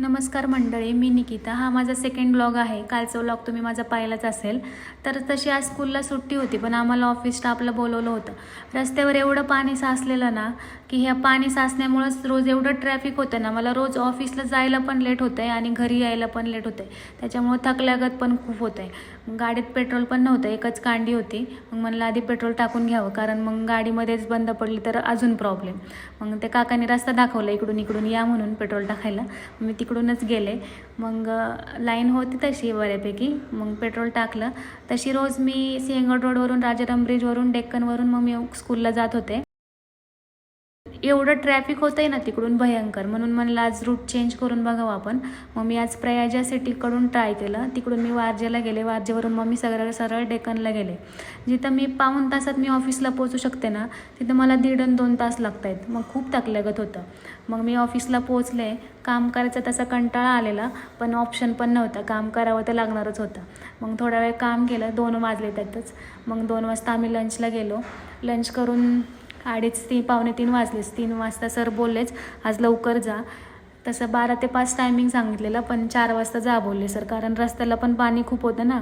नमस्कार मंडळी, मी निकिता. हा माझा सेकंड व्लॉग आहे. कालचा व्लॉग तुम्ही माझा पाहिलाच असेल. तर तशी आज स्कूलला सुट्टी होती, पण आम्हाला ऑफिस स्टाफला बोलवलं होतं. रस्त्यावर एवढं पाणी साचलेलं ना, की ह्या पाणी साचण्यामुळंच रोज एवढं ट्रॅफिक होतं ना, मला रोज ऑफिसला जायला पण लेट होतं आहे आणि घरी यायला पण लेट होतं आहे. त्याच्यामुळं थकल्यागत पण खूप होतं आहे. गाडीत पेट्रोल पण नव्हतं, एकच कांडी होती. मग म्हणलं आधी पेट्रोल टाकून घ्यावं, कारण मग गाडीमध्येच बंद पडली तर अजून प्रॉब्लेम. मग ते काकांनी रस्ता दाखवला, इकडून या म्हणून पेट्रोल टाकायला. मी तिकडूनच गेले. मग लाईन होती तशी बऱ्यापैकी. मग पेट्रोल टाकलं. तशी रोज मी सिंहगड रोडवरून, राजाराम ब्रिजवरून, डेक्कनवरून मग मी स्कूलला जात होते. एवढं ट्रॅफिक होतं आहे ना तिकडून भयंकर, म्हणून म्हणलं आज रूट चेंज करून बघावं आपण. मग मी आज प्रयाजा सिटीकडून ट्राय केलं. तिकडून मी वारजेला गेले. वारजेवरून मग मी सरळ डेक्कनला गेले. जिथं मी पाऊण तासात मी ऑफिसला पोहोचू शकते ना, तिथं मला 1.5 आणि 2 तास लागत आहेत. मग खूप थकल्यागत होतं. मग मी ऑफिसला पोहोचले. काम करायचा तसा कंटाळा आलेला, पण ऑप्शन पण नव्हता. काम करावं तर लागणारच होतं. मग थोडा वेळ काम केलं. 2 वाजले त्यातच. मग 2 वाजता आम्ही लंचला गेलो. लंच करून 2:30 पावणे 3 वाजलेच. 3 वाजता सर बोललेच आज लवकर जा. तसं 12 ते 5 टायमिंग सांगितलेलं, पण 4 वाजता जा बोलले सर, कारण रस्त्याला पण पाणी खूप होतं ना,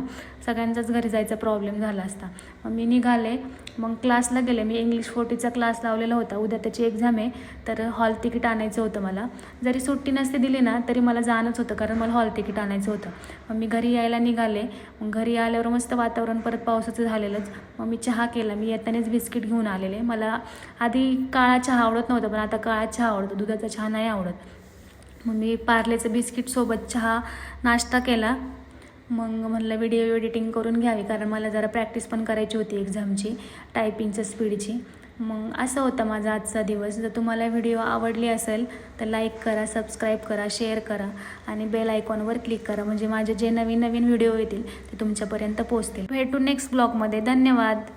सगळ्यांचाच घरी जायचा प्रॉब्लेम झाला असता. मग मी निघाले. मग क्लासला गेले. मी इंग्लिश 40चा क्लास लावलेला होता. उद्या त्याची एक्झाम आहे, तर हॉल तिकीट आणायचं होतं मला. जरी सुट्टी नसती दिली ना तरी मला जाणंच होतं, कारण मला हॉल तिकीट आणायचं होतं. मग मी घरी यायला निघाले. मग घरी आल्यावर मस्त वातावरण परत पावसाचं झालेलंच. मग मी चहा केला. मी येतानाच बिस्किट घेऊन आलेले. मला आधी काळा चहा आवडत नव्हता, पण आता काळा चहा आवडतो, दुधाचा चहा नाही आवडत. मग मी पार्लेचं बिस्किटसोबत चहा नाश्ता केला. मग म्हणलं व्हिडिओ एडिटिंग करून घ्यावी, कारण मला जरा प्रॅक्टिस पण करायची होती एक्झामची, टायपिंगच्या स्पीडची. मग असं होतं माझा आजचा दिवस. जर तुम्हाला व्हिडिओ आवडली असेल तर लाईक करा, सबस्क्राईब करा, शेअर करा आणि बेल आयकॉनवर क्लिक करा, म्हणजे माझे जे नवीन व्हिडिओ येतील ते तुमच्यापर्यंत पोहोचतील. भेटू नेक्स्ट ब्लॉगमध्ये. धन्यवाद.